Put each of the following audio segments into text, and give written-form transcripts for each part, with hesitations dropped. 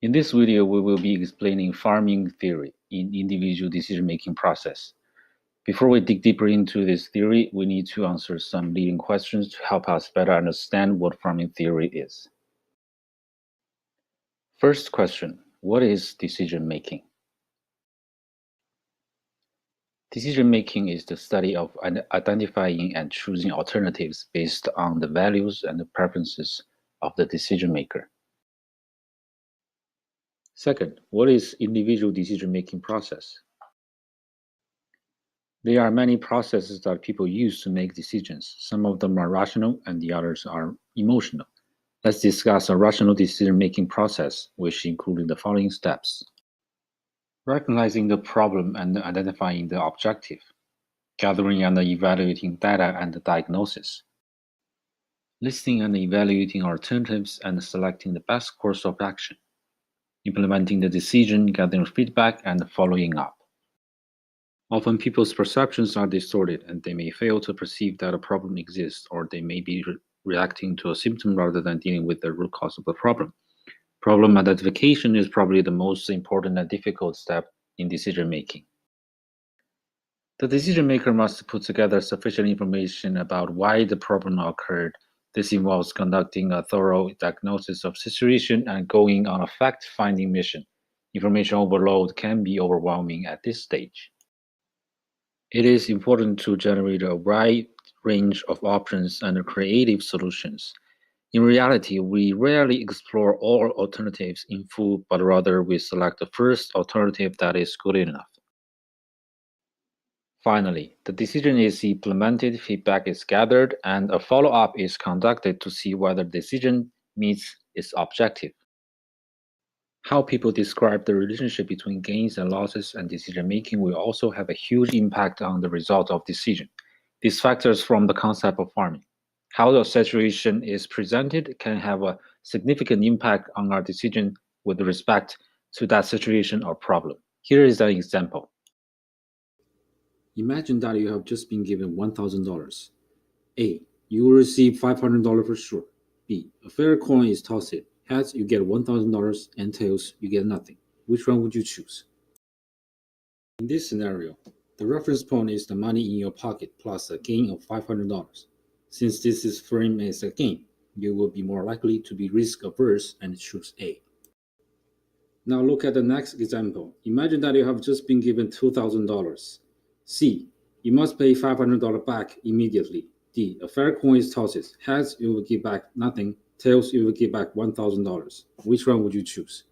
In this video, we will be explaining farming theory in individual decision-making process. Before we dig deeper into this theory, we need to answer some leading questions to help us better understand what farming theory is. First question, what is decision-making? Decision-making is the study of identifying and choosing alternatives based on the values and the preferences of the decision maker. Second, what is individual decision-making process? There are many processes that people use to make decisions. Some of them are rational and the others are emotional. Let's discuss a rational decision-making process, which includes the following steps. Recognizing the problem and identifying the objective. Gathering and evaluating data and diagnosis. Listing and evaluating alternatives and selecting the best course of action. Implementing the decision, gathering feedback, and following up. Often people's perceptions are distorted and they may fail to perceive that a problem exists, or they may be reacting to a symptom rather than dealing with the root cause of the problem. Problem identification is probably the most important and difficult step in decision making. The decision maker must put together sufficient information about why the problem occurred. This involves conducting a thorough diagnosis of situation and going on a fact-finding mission. Information overload can be overwhelming at this stage. It is important to generate a wide range of options and creative solutions. In reality, we rarely explore all alternatives in full, but rather we select the first alternative that is good enough. Finally, the decision is implemented, feedback is gathered, and a follow-up is conducted to see whether the decision meets its objective. How people describe the relationship between gains and losses and decision-making will also have a huge impact on the result of decision. These factors from the concept of farming. How the situation is presented can have a significant impact on our decision with respect to that situation or problem. Here is an example. Imagine that you have just been given $1,000. A. You will receive $500 for sure. B. A fair coin is tossed. Heads, you get $1,000, and tails, you get nothing. Which one would you choose? In this scenario, the reference point is the money in your pocket plus a gain of $500. Since this is framed as a gain, you will be more likely to be risk-averse and choose A. Now look at the next example. Imagine that you have just been given $2,000. C. You must pay $500 back immediately. D. A fair coin is tossed. Heads, you will give back nothing. Tails, you will give back $1,000. Which one would you choose?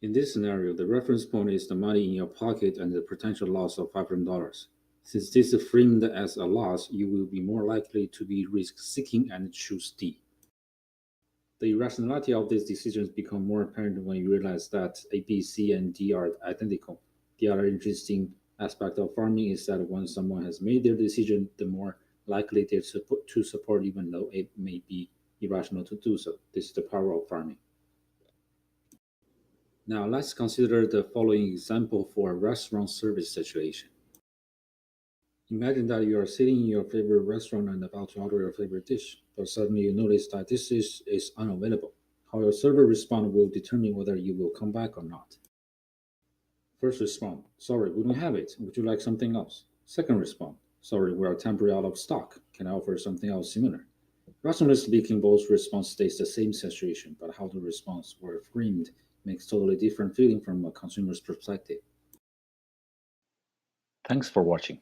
In this scenario, the reference point is the money in your pocket and the potential loss of $500. Since this is framed as a loss, you will be more likely to be risk-seeking and choose D. The irrationality of these decisions become more apparent when you realize that A, B, C, and D are identical. The other interesting aspect of farming is that when someone has made their decision, the more likely they're to support, even though it may be irrational to do so. This is the power of farming. Now let's consider the following example for a restaurant service situation. Imagine that you are sitting in your favorite restaurant and about to order your favorite dish, but suddenly you notice that this dish is unavailable. How your server responds will determine whether you will come back or not. First response, sorry, we don't have it. Would you like something else? Second response, sorry, we are temporarily out of stock. Can I offer something else similar? Rationally speaking, both responses state the same situation, but how the response were framed makes totally different feeling from a consumer's perspective. Thanks for watching.